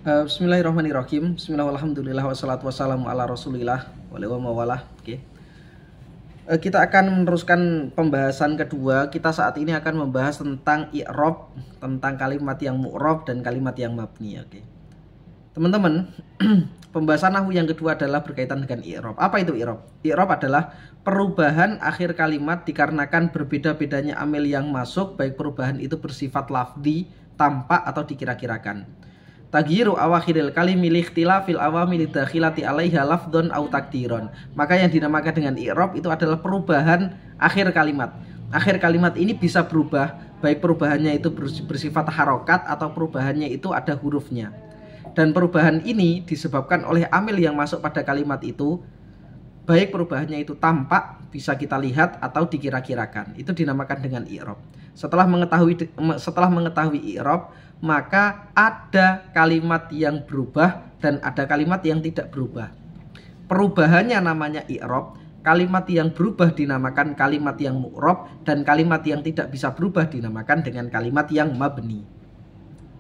Bismillahirrahmanirrahim. Bismillahirrahmanirrahim. Wassalatu wassalamu ala rasulillah walah. Oke. Kita akan meneruskan pembahasan kedua. Kita saat ini akan membahas tentang i'rab, tentang kalimat yang mu'rab dan kalimat yang mabni. Oke. Teman-teman, pembahasan nahwu yang kedua adalah berkaitan dengan i'rab. Apa itu i'rab? I'rab adalah perubahan akhir kalimat dikarenakan berbeda-bedanya amil yang masuk, baik perubahan itu bersifat lafzi, tampak atau dikira-kirakan. Tagyiru awakhiril kalimi likhtilafil awamil dakhilati alaiha lafdhon au takdiron. Maka yang dinamakan dengan i'rab itu adalah perubahan akhir kalimat. Akhir kalimat ini bisa berubah, baik perubahannya itu bersifat harokat atau perubahannya itu ada hurufnya. Dan perubahan ini disebabkan oleh amil yang masuk pada kalimat itu, baik perubahannya itu tampak, bisa kita lihat atau dikira-kirakan. Itu dinamakan dengan i'rab. Setelah mengetahui i'rab, maka ada kalimat yang berubah dan ada kalimat yang tidak berubah. Perubahannya namanya i'rab, kalimat yang berubah dinamakan kalimat yang mu'rab, dan kalimat yang tidak bisa berubah dinamakan dengan kalimat yang mabni.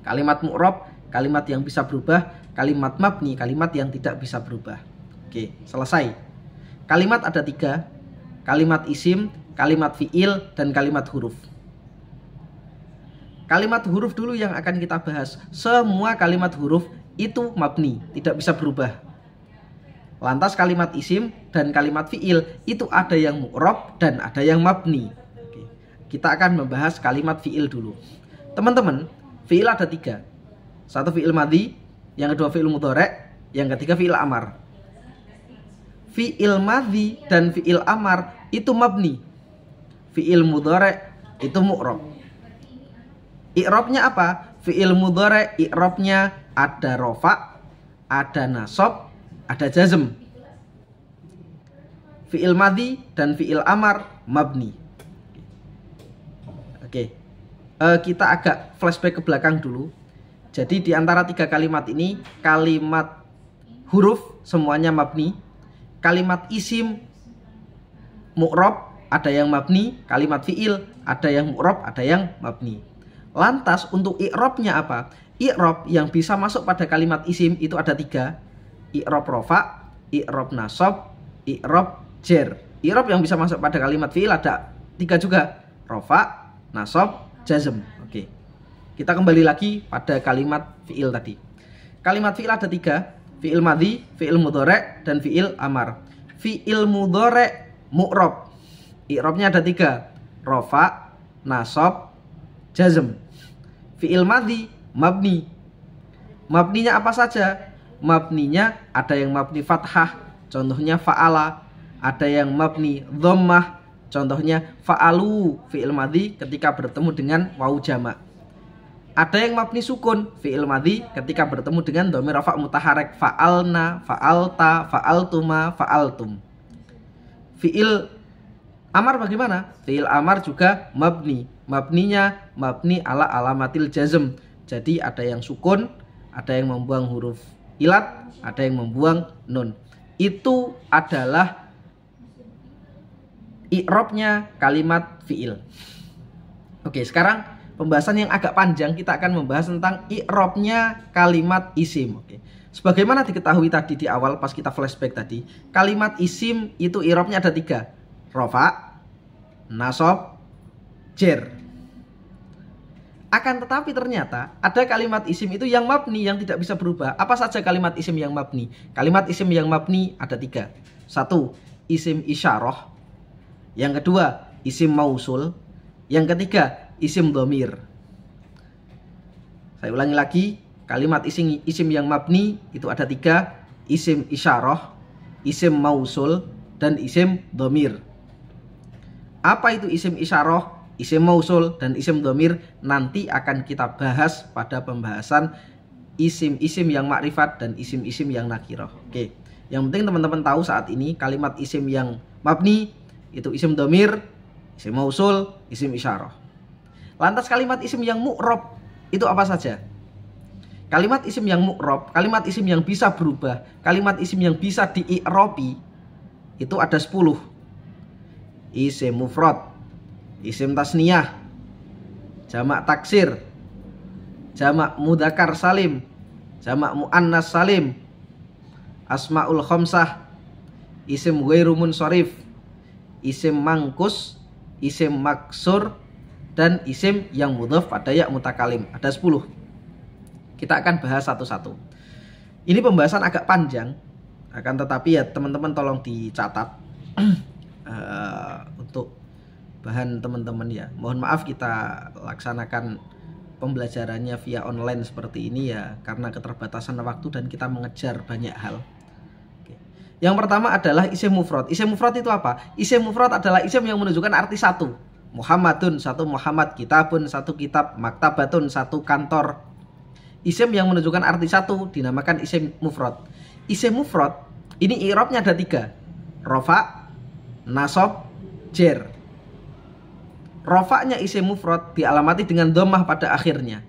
Kalimat mu'rab, kalimat yang bisa berubah, kalimat mabni, kalimat yang tidak bisa berubah. Oke, selesai. Kalimat ada 3, kalimat isim, kalimat fi'il, dan kalimat huruf. Kalimat huruf dulu yang akan kita bahas. Semua kalimat huruf itu mabni, tidak bisa berubah. Lantas kalimat isim dan kalimat fi'il itu ada yang mu'rab dan ada yang mabni. Oke. Kita akan membahas kalimat fi'il dulu. Teman-teman, fi'il ada 3. Satu fi'il madhi, yang kedua fi'il mudhari', yang ketiga fi'il amar. Fi'il madhi dan fi'il amar itu mabni. Fi'il mudhari' itu mu'rab. I'rabnya apa? Fi'il mudhari' i'rabnya ada rofa, ada nasab, ada jazm. Fi'il madhi dan fi'il amar mabni. Oke. Kita agak flashback ke belakang dulu. Jadi di antara 3 kalimat ini, kalimat huruf semuanya mabni. Kalimat isim mu'rab ada yang mabni, kalimat fi'il ada yang mu'rab, ada yang mabni. Lantas untuk i'rabnya apa? I'rab yang bisa masuk pada kalimat isim itu ada 3. I'rab rofa, i'rab nasab, i'rab jer. I'rab yang bisa masuk pada kalimat fi'il ada 3 juga. Rofa, nasab, jazm. Oke. Kita kembali lagi pada kalimat fi'il tadi. Kalimat fi'il ada 3. Fi'il madhi, fi'il mudhari', dan fi'il amar. Fi'il mudhari' mu'rab. I'rabnya ada 3. Rofa, nasab, jazm. Fi'il madhi mabni. Mabninya apa saja? Mabninya ada yang mabni fathah, contohnya fa'ala. Ada yang mabni dhammah, contohnya fa'alu. Fi'il madhi ketika bertemu dengan wawu jamak. Ada yang mabni sukun, fi'il madhi ketika bertemu dengan dhamir rafa' mutaharrik, fa'alna, fa'alta, fa'altuma, fa'altum. Fi'il amar bagaimana? Fi'il amar juga mabni. Mabninya mabni ala alamatil jazm. Jadi ada yang sukun, ada yang membuang huruf ilat, ada yang membuang nun. Itu adalah i'rabnya kalimat fi'il. Oke, sekarang pembahasan yang agak panjang, kita akan membahas tentang i'rabnya kalimat isim. Oke. Sebagaimana diketahui tadi di awal pas kita flashback tadi, kalimat isim itu i'rabnya ada 3. Rofa, nasab, jer. Akan tetapi ternyata ada kalimat isim itu yang mabni, yang tidak bisa berubah. Apa saja kalimat isim yang mabni? Kalimat isim yang mabni ada 3. 1. Isim isyarah. Yang kedua, isim mausul. Yang ketiga, isim dhamir. Saya ulangi lagi, kalimat isim yang mabni itu ada 3. Isim isyarah, isim mausul, dan isim dhamir. Apa itu isim isyarah, isim mausul, dan isim dhamir? Nanti akan kita bahas pada pembahasan isim-isim yang makrifat dan isim-isim yang nakirah. Oke. Yang penting teman-teman tahu saat ini kalimat isim yang mabni itu isim dhamir, isim mausul, isim isyarah. Lantas kalimat isim yang mu'rab itu apa saja? Kalimat isim yang mu'rab, kalimat isim yang bisa berubah, kalimat isim yang bisa di-i'rabi itu ada 10. Isim mufrad, isim tasniyah, jamak taksir, jamak mudzakkar salim, jamak muannas salim, asmaul khamsah, isim ghairu munsharif, isim mangkus, isim maksur, dan isim yang mudhaf pada ya mutakalim. Ada 10. Kita akan bahas satu-satu. Ini pembahasan agak panjang, akan tetapi ya teman-teman tolong dicatat untuk bahan teman-teman ya. Mohon maaf kita laksanakan pembelajarannya via online seperti ini ya, karena keterbatasan waktu dan kita mengejar banyak hal. Yang pertama adalah isim mufrad. Isim mufrad itu apa? Isim mufrad adalah isim yang menunjukkan arti satu. Muhammadun, satu Muhammad, kitabun, satu kitab, maktabatun, satu kantor. Isim yang menunjukkan arti satu dinamakan isim mufrad. Isim mufrad ini i'rabnya ada 3. Rafa, nasab, jer. Rafa'nya isim mufrad dialamati dengan dhammah pada akhirnya.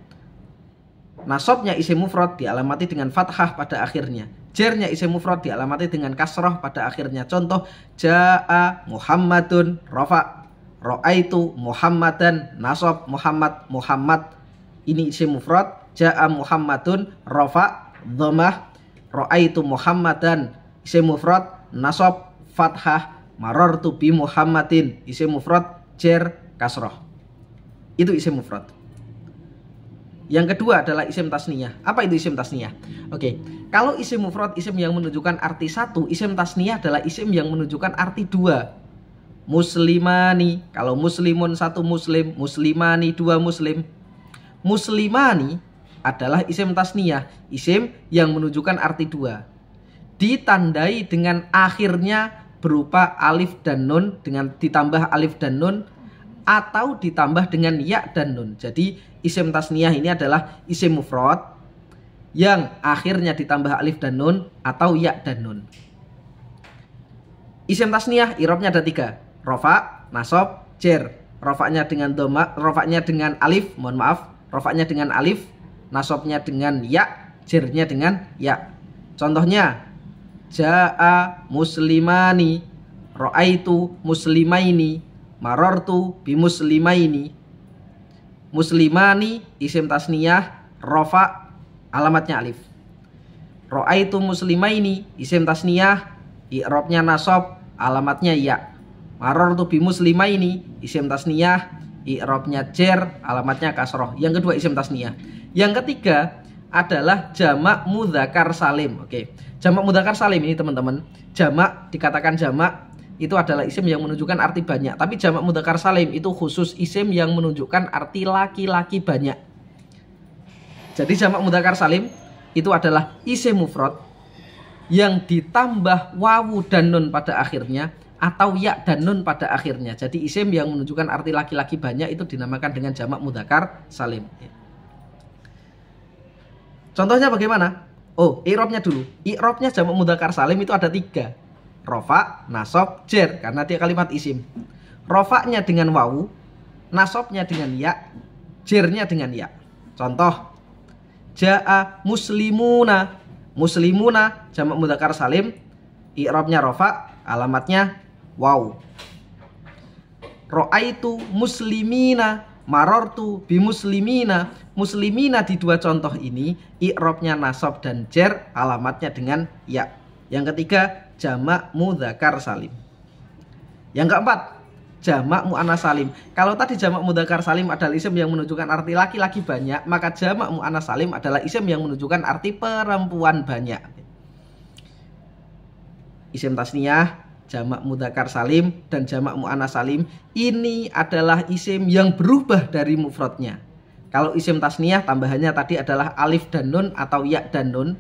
Nasabnya isim mufrad dialamati dengan fathah pada akhirnya. Jernya isim mufrad dialamati dengan kasrah pada akhirnya. Contoh, jaa Muhammadun, rafa. Ra'aitu Muhammadan, nasab Muhammad, Muhammad. Ini isim mufrad. Jaa Muhammadun, rafa, dhammah. Ra'aitu Muhammadan, isim mufrad, nasab, fathah. Marartu bi Muhammadin, isim mufrad, jer, kasrah. Itu isim mufrad. Yang kedua adalah isim tasniyah. Apa itu isim tasniyah? Oke, kalau isim mufrad isim yang menunjukkan arti satu, isim tasniyah adalah isim yang menunjukkan arti 2. Muslimani, kalau muslimun 1 muslim, muslimani 2 muslim. Muslimani adalah isim tasniyah, isim yang menunjukkan arti 2. Ditandai dengan akhirnya berupa alif dan nun, dengan ditambah alif dan nun, atau ditambah dengan ya dan nun. Jadi isim tasniyah ini adalah isim mufrad yang akhirnya ditambah alif dan nun atau ya dan nun. Isim tasniyah i'rabnya ada 3. Rafa, nasab, jer. Rafa'nya dengan dhamma, rafa'nya dengan alif, mohon maaf, rafa'nya dengan alif, nasabnya dengan ya, jernya dengan ya. Contohnya, jaa muslimani, ra'aitu muslimaini, marartu bi muslimaini. Muslimani isim tasniyah, rafa, alamatnya alif. Ra'aitu muslimaini isim tasniyah, i'rabnya nasab, alamatnya ya. Marartu bi muslimaini isim tasniyah, i'rabnya jer, alamatnya kasroh. Yang kedua isim tasniyah. Yang ketiga adalah jamak mudzakkar salim. Oke, jamak mudzakkar salim ini teman-teman, jamak dikatakan jamak itu adalah isim yang menunjukkan arti banyak. Tapi jamak mudzakkar salim itu khusus isim yang menunjukkan arti laki-laki banyak. Jadi jamak mudzakkar salim itu adalah isim mufrad yang ditambah wawu dan nun pada akhirnya atau ya dan nun pada akhirnya. Jadi isim yang menunjukkan arti laki-laki banyak itu dinamakan dengan jamak mudzakkar salim. Contohnya bagaimana? Oh, i'rabnya dulu. I'rabnya jamak mudzakkar salim itu ada 3. Rafa, nasab, jer, karena dia kalimat isim. Rafa'nya dengan wawu, nasabnya dengan ya, jernya dengan ya. Contoh, jaa muslimuna. Muslimuna jamak mudzakkar salim, i'rabnya rafa, alamatnya waw. Ra'aitu muslimina, marartu bi muslimina. Muslimina di 2 contoh ini i'rabnya nasab dan jer, alamatnya dengan ya. Yang ketiga jamak mudzakkar salim. Yang keempat jamak muannas salim. Kalau tadi jamak mudzakkar salim adalah isim yang menunjukkan arti laki-laki banyak, maka jamak muannas salim adalah isim yang menunjukkan arti perempuan banyak. Isim tasniyah, jamak mudzakkar salim, dan jamak muannas salim ini adalah isim yang berubah dari mufradnya. Kalau isim tasniyah tambahannya tadi adalah alif dan nun atau ya dan nun.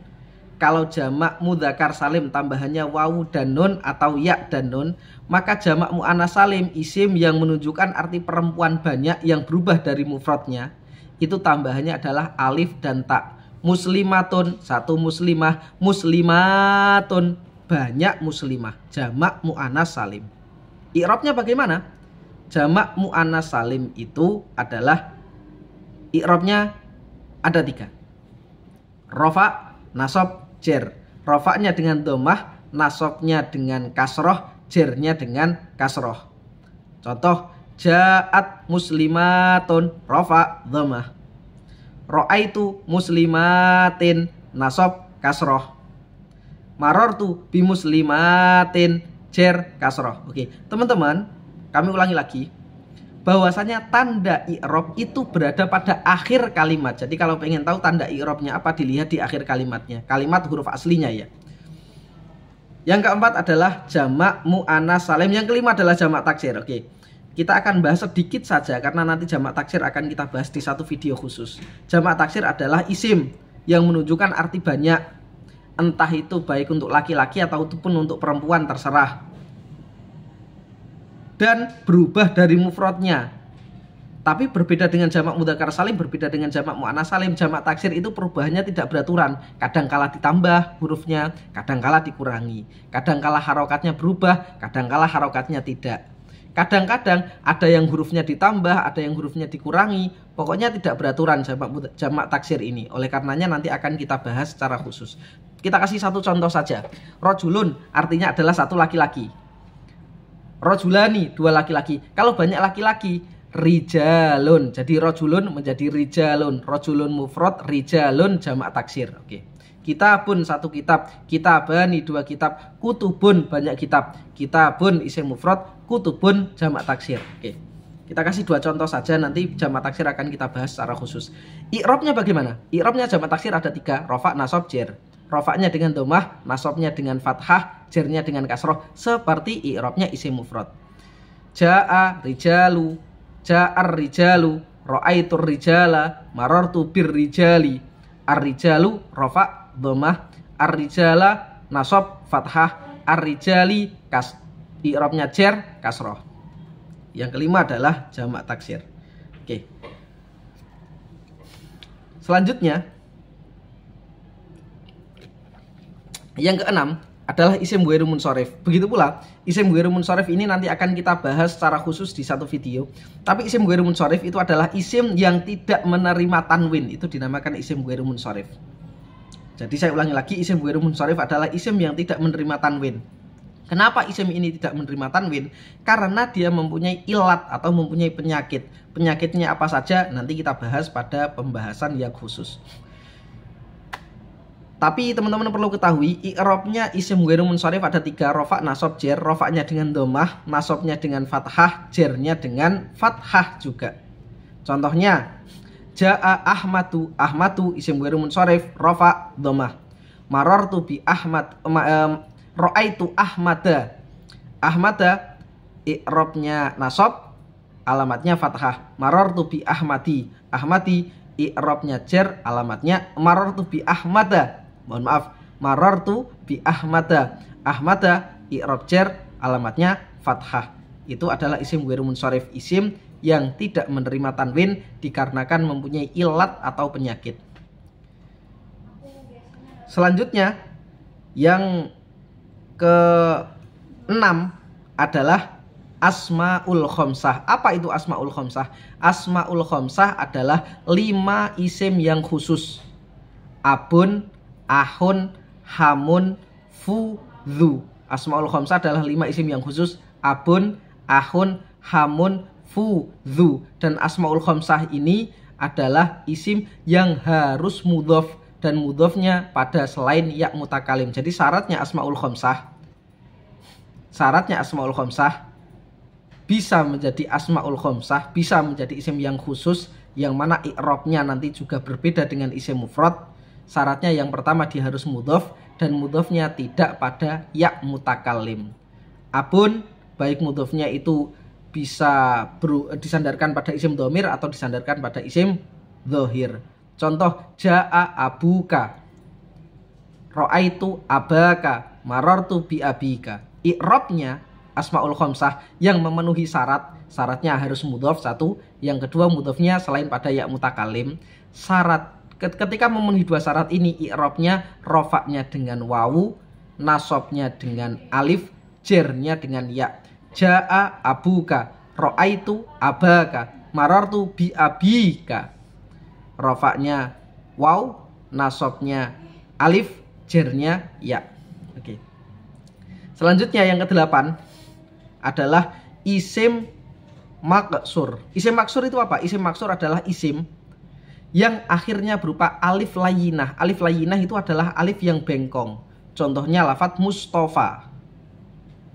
Kalau jamak mudzakkar salim tambahannya wawu dan nun atau ya dan nun. Maka jamak muannas salim isim yang menunjukkan arti perempuan banyak yang berubah dari mufradnya, itu tambahannya adalah alif dan ta. Muslimatun 1 muslimah, muslimatun banyak muslimah. Jamak muannas salim. I'rabnya bagaimana? Jamak muannas salim itu adalah i'rabnya ada 3. Rafa, nasab, jer. Rafa'nya dengan dhammah, nasabnya dengan kasroh, jernya dengan kasroh. Contoh, ja'at muslimatun, rafa, dhammah. Ra'aitu muslimatin, nasob kasroh. Marortu bimuslimatin jer kasroh. Oke, teman-teman, kami ulangi lagi. Bahwasanya tanda i'rob itu berada pada akhir kalimat. Jadi kalau pengen tahu tanda i'robnya apa, dilihat di akhir kalimatnya. Kalimat huruf aslinya ya. Yang keempat adalah jamak mu'annas salim. Yang kelima adalah jamak taksir. Oke, kita akan bahas sedikit saja karena nanti jamak taksir akan kita bahas di satu video khusus. Jamak taksir adalah isim yang menunjukkan arti banyak. Entah itu baik untuk laki-laki ataupun untuk perempuan, terserah. Dan berubah dari mufradnya. Tapi berbeda dengan jamak mudzakkar salim, berbeda dengan jamak muannats salim. Jamak taksir itu perubahannya tidak beraturan. Kadangkala ditambah hurufnya, kadangkala dikurangi. Kadangkala harokatnya berubah, kadangkala harokatnya tidak. Kadang-kadang ada yang hurufnya ditambah, ada yang hurufnya dikurangi. Pokoknya tidak beraturan jamak taksir ini. Oleh karenanya nanti akan kita bahas secara khusus. Kita kasih satu contoh saja. Rojulun artinya adalah satu laki-laki. Rojulani, dua laki-laki. Kalau banyak laki-laki, rijalun. Jadi rojulun menjadi rijalun. Rojulun mufrad, rijalun jamak taksir. Oke. Kitabun satu kitab, kitabani dua kitab, kutubun banyak kitab. Kitabun isim mufrad, kutubun jamak taksir. Oke. Kita kasih dua contoh saja, nanti jamak taksir akan kita bahas secara khusus. I'robnya bagaimana? I'robnya jamak taksir ada 3, rofa, nasob, jer. Rofaknya dengan domah, nasobnya dengan fathah, jernya dengan kasroh, seperti i'robnya isim mufrad. Ja'a rijalu, ja'ar rijalu, ro'aitur rijala, marortu bir rijali. Ar-rijalu rofa, domah, ar-rijala nasob, fathah, ar-rijali i'robnya jer, kasroh. Yang kelima adalah jamak taksir. Oke. Selanjutnya, yang keenam adalah isim ghairu munsharif. Begitu pula isim ghairu munsharif ini nanti akan kita bahas secara khusus di satu video. Tapi isim ghairu munsharif itu adalah isim yang tidak menerima tanwin. Itu dinamakan isim ghairu munsharif. Jadi saya ulangi lagi, isim ghairu munsharif adalah isim yang tidak menerima tanwin. Kenapa isim ini tidak menerima tanwin? Karena dia mempunyai ilat atau mempunyai penyakit. Penyakitnya apa saja nanti kita bahas pada pembahasan yang khusus. Tapi teman-teman perlu ketahui, i'robnya isim ghairu munsharif ada 3, rofa, nasob, jer. Rofaknya dengan domah, nasobnya dengan fathah, jernya dengan fathah juga. Contohnya, ja'a ahmadu, ahmadu isim ghairu munsharif, rofa, domah. Marortu bi ahmad, ro'aitu ahmada. Ahmada i'robnya nasob, alamatnya fathah. Marortu bi ahmadi, ahmadi i'robnya jer, alamatnya marortu bi ahmada. Mohon maaf, marartu bi ahmada. Ahmada i'rob jer, alamatnya fathah. Itu adalah isim ghairu munsharif, isim yang tidak menerima tanwin dikarenakan mempunyai ilat atau penyakit. Selanjutnya, yang ke-6 adalah asmaul khamsah. Apa itu asmaul khamsah? Asmaul khamsah adalah 5 isim yang khusus. Abun, ahun, hamun, fu, dhu. Asmaul khamsah adalah 5 isim yang khusus. Abun, ahun, hamun, fu, dhu. Dan asmaul khamsah ini adalah isim yang harus mudhof, dan mudhofnya pada selain ya mutakalim. Jadi syaratnya asmaul khamsah bisa menjadi asmaul khamsah, bisa menjadi isim yang khusus, yang mana i'robnya nanti juga berbeda dengan isim mufrad. Syaratnya yang pertama dia harus mudhof, dan mudhofnya tidak pada ya mutakalim. Abun, baik mudhofnya itu bisa disandarkan pada isim dhamir atau disandarkan pada isim dhohir. Contoh, ja'a abuka, ro'aitu abaka, marartu bi abika. I'robnya asmaul khamsah yang memenuhi syaratnya harus mudhof 1, yang kedua mudhofnya selain pada ya mutakalim. Ketika memenuhi 2 syarat ini, i'robnya rofaknya dengan wawu, nasobnya dengan alif, jernya dengan ya. Ja'a abuka, ro'aitu abaka, marartu bi abika. Rofaknya waw, nasobnya alif, jernya ya. Oke. Selanjutnya yang ke-8 adalah isim maksur. Isim maksur itu apa? Isim maksur adalah isim yang akhirnya berupa alif layyinah. Alif layyinah itu adalah alif yang bengkong. Contohnya lafadz Mustafa.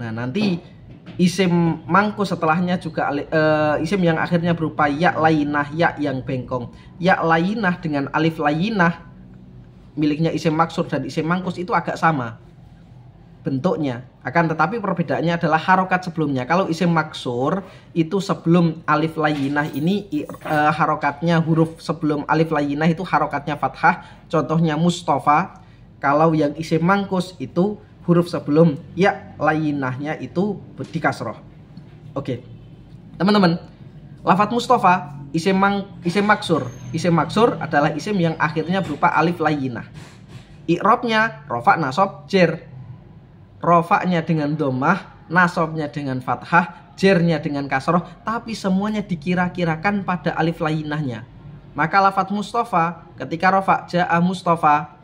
Nah, nanti isim mangkus setelahnya juga isim yang akhirnya berupa ya layyinah, ya yang bengkong. Ya layyinah dengan alif layyinah miliknya isim maksur dan isim mangkus itu agak sama bentuknya, akan tetapi perbedaannya adalah harokat sebelumnya. Kalau isim maksur itu sebelum alif layyinah ini harokatnya, huruf sebelum alif layyinah itu harokatnya fathah, contohnya Mustafa. Kalau yang isim mangkus itu huruf sebelum ya layyinahnya itu di kasroh. Oke teman-teman, lafadz Mustafa isim maksur. Isim maksur adalah isim yang akhirnya berupa alif layyinah. I'rabnya rofa, nasab, jer. Rofaknya dengan domah, nasobnya dengan fathah, jernya dengan kasroh, tapi semuanya dikira-kirakan pada alif layyinahnya. Maka lafadz Mustafa ketika rofa ja'a Mustafa,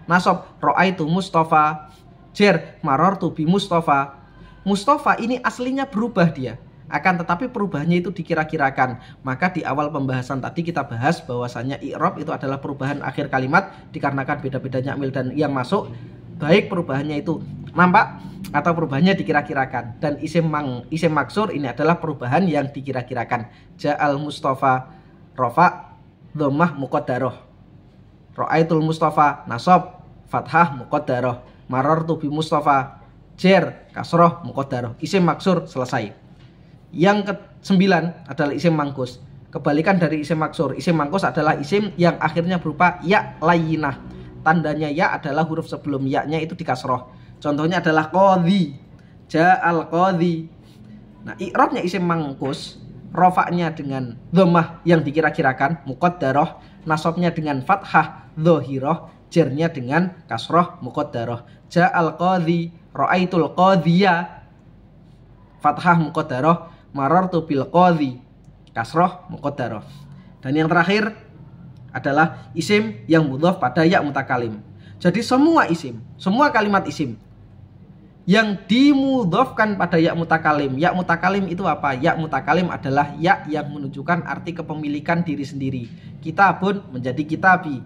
nasob ro'aitu Mustafa, jer marortu bi Mustafa. Mustafa ini aslinya berubah dia, akan tetapi perubahannya itu dikira-kirakan. Maka di awal pembahasan tadi kita bahas bahwasannya i'rab itu adalah perubahan akhir kalimat dikarenakan beda-bedanya amil dan yang masuk, baik perubahannya itu nampak atau perubahannya dikira-kirakan. Dan isim maksur ini adalah perubahan yang dikira-kirakan. Ja'al Mustafa rofa dhammah muqaddarah, ro'aitul Mustafa nasab fathah muqaddarah, marartu bi Mustafa jer kasroh muqaddarah. Isim maksur selesai. Yang ke-9 adalah isim mangkus. Kebalikan dari isim maksur. Isim mangkus adalah isim yang akhirnya berupa ya layyinah. Tandanya ya adalah huruf sebelum ya-nya itu di kasroh. Contohnya adalah qadhi, ja'al qadhi. Nah, i'rabnya isim mangkus, rofaknya dengan dhammah yang dikira-kirakan muqaddarah, nasabnya dengan fathah dhahirah, jernya dengan kasroh muqaddarah. Ja'al qadhi, ra'aitul qadhiya, fathah muqaddarah, marartu bil qadhi, kasroh muqaddarah. Dan yang terakhir adalah isim yang mudhaf pada ya mutakalim. Jadi semua isim, semua kalimat isim yang dimudhafkan pada ya mutakalim. Ya mutakalim itu apa? Ya mutakalim adalah ya yang menunjukkan arti kepemilikan diri sendiri. Kitabun menjadi kitabi,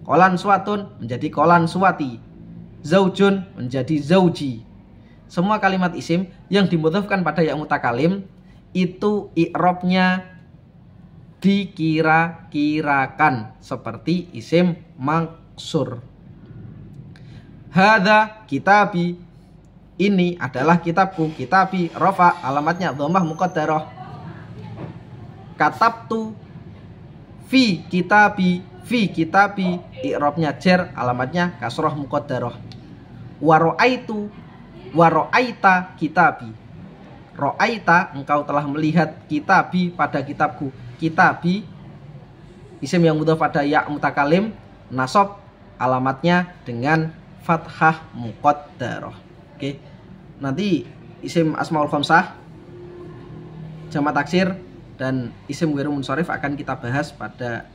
qolan suwatun menjadi qolan suwati, zaujun menjadi zauji. Semua kalimat isim yang dimudhafkan pada ya mutakalim itu i'rabnya dikira-kirakan seperti isim maksur. Hadza kitabi, ini adalah kitabku. Kitabi rofa alamatnya dhammah muqaddarah. Katabtu fi kitabi, fi kitabi i'rabnya jer alamatnya kasroh muqaddarah. Wa ra'aitu, wa ra'aita kitabi, ra'aita engkau telah melihat, kitabi pada kitabku. Kitabi isim yang mudhaf pada ya mutakalim, nasab alamatnya dengan fathah muqaddarah. Oke. Nanti isim asmaul khamsah, jamak taksir dan isim ghairu munsharif akan kita bahas pada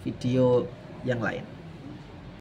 video yang lain.